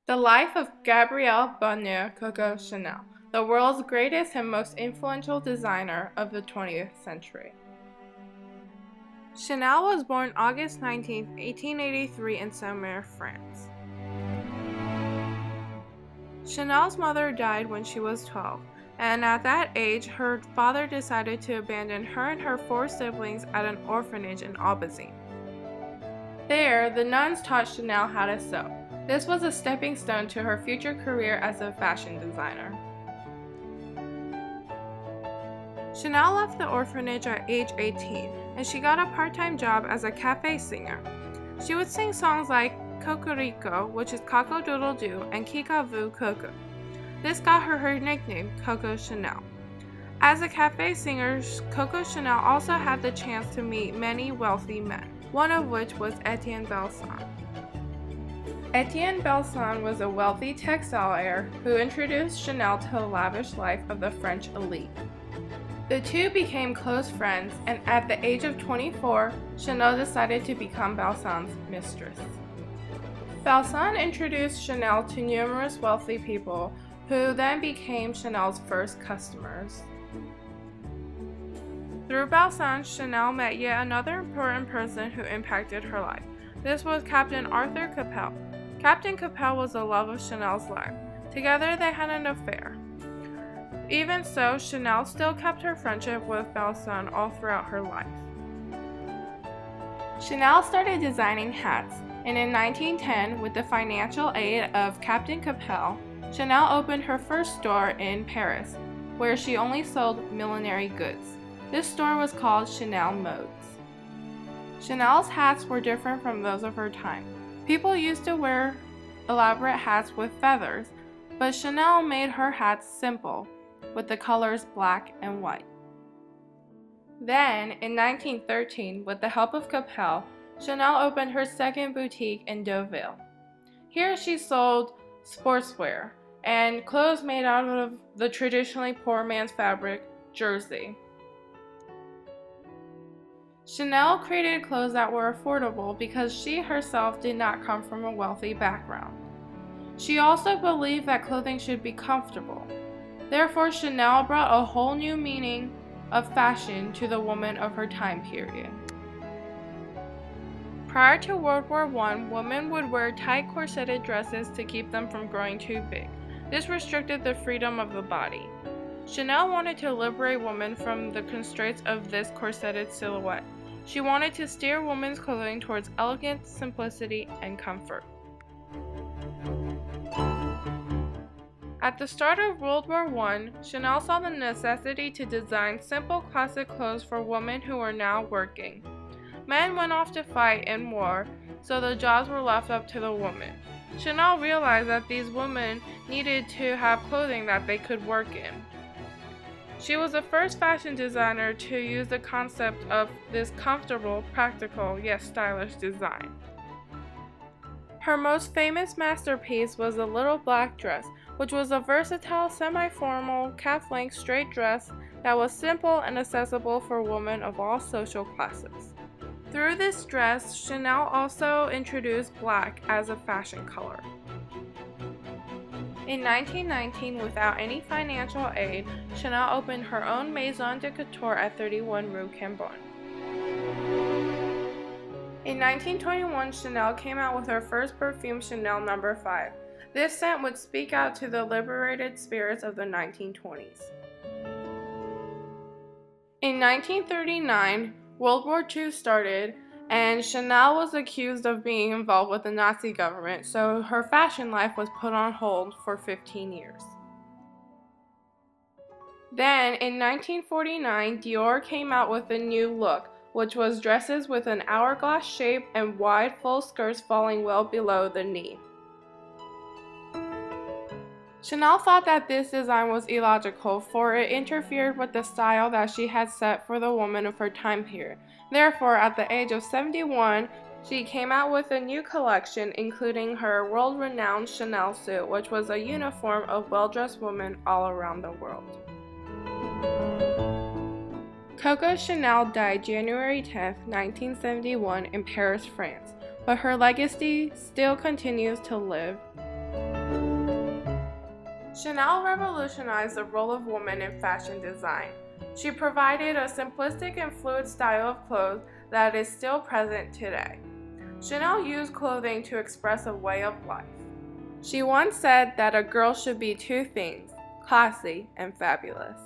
The life of Gabrielle Bonheur Coco Chanel, the world's greatest and most influential designer of the 20th century. Chanel was born August 19, 1883 in Saumur, France. Chanel's mother died when she was 12, and at that age, her father decided to abandon her and her 4 siblings at an orphanage in Aubazine. There, the nuns taught Chanel how to sew. This was a stepping stone to her future career as a fashion designer. Chanel left the orphanage at age 18, and she got a part-time job as a cafe singer. She would sing songs like Cocorico, which is Cock-a-doodle-doo, and Kika-Vu Coco. This got her nickname, Coco Chanel. As a cafe singer, Coco Chanel also had the chance to meet many wealthy men, one of which was Etienne Belson. Etienne Belson was a wealthy textile heir who introduced Chanel to the lavish life of the French elite. The two became close friends, and at the age of 24, Chanel decided to become Belson's mistress. Belson introduced Chanel to numerous wealthy people, who then became Chanel's first customers. Through Belson, Chanel met yet another important person who impacted her life. This was Captain Arthur Capel. Captain Capel was the love of Chanel's life. Together they had an affair. Even so, Chanel still kept her friendship with Belson all throughout her life. Chanel started designing hats, and in 1910, with the financial aid of Captain Capel, Chanel opened her first store in Paris, where she only sold millinery goods. This store was called Chanel Modes. Chanel's hats were different from those of her time. People used to wear elaborate hats with feathers, but Chanel made her hats simple, with the colors black and white. Then, in 1913, with the help of Capel, Chanel opened her second boutique in Deauville. Here she sold sportswear and clothes made out of the traditionally poor man's fabric, jersey. Chanel created clothes that were affordable because she herself did not come from a wealthy background. She also believed that clothing should be comfortable. Therefore, Chanel brought a whole new meaning of fashion to the woman of her time period. Prior to World War I, women would wear tight corseted dresses to keep them from growing too big. This restricted the freedom of the body. Chanel wanted to liberate women from the constraints of this corseted silhouette. She wanted to steer women's clothing towards elegance, simplicity, and comfort. At the start of World War I, Chanel saw the necessity to design simple classic clothes for women who were now working. Men went off to fight in war, so the jobs were left up to the women. Chanel realized that these women needed to have clothing that they could work in. She was the first fashion designer to use the concept of this comfortable, practical, yet stylish design. Her most famous masterpiece was the Little Black Dress, which was a versatile, semi-formal, calf-length straight dress that was simple and accessible for women of all social classes. Through this dress, Chanel also introduced black as a fashion color. In 1919, without any financial aid, Chanel opened her own Maison de Couture at 31 Rue Cambon. In 1921, Chanel came out with her first perfume, Chanel No. 5. This scent would speak out to the liberated spirits of the 1920s. In 1939, World War II started, and Chanel was accused of being involved with the Nazi government, so her fashion life was put on hold for 15 years. Then, in 1949, Dior came out with a new look, which was dresses with an hourglass shape and wide, full skirts falling well below the knee. Chanel thought that this design was illogical, for it interfered with the style that she had set for the woman of her time period. Therefore, at the age of 71, she came out with a new collection, including her world-renowned Chanel suit, which was a uniform of well-dressed women all around the world. Coco Chanel died January 10, 1971 in Paris, France, but her legacy still continues to live. Chanel revolutionized the role of woman in fashion design. She provided a simplistic and fluid style of clothes that is still present today. Chanel used clothing to express a way of life. She once said that a girl should be two things, classy and fabulous.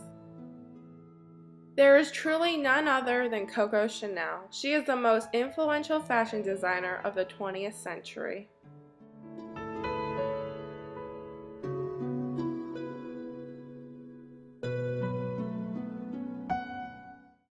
There is truly none other than Coco Chanel. She is the most influential fashion designer of the 20th century.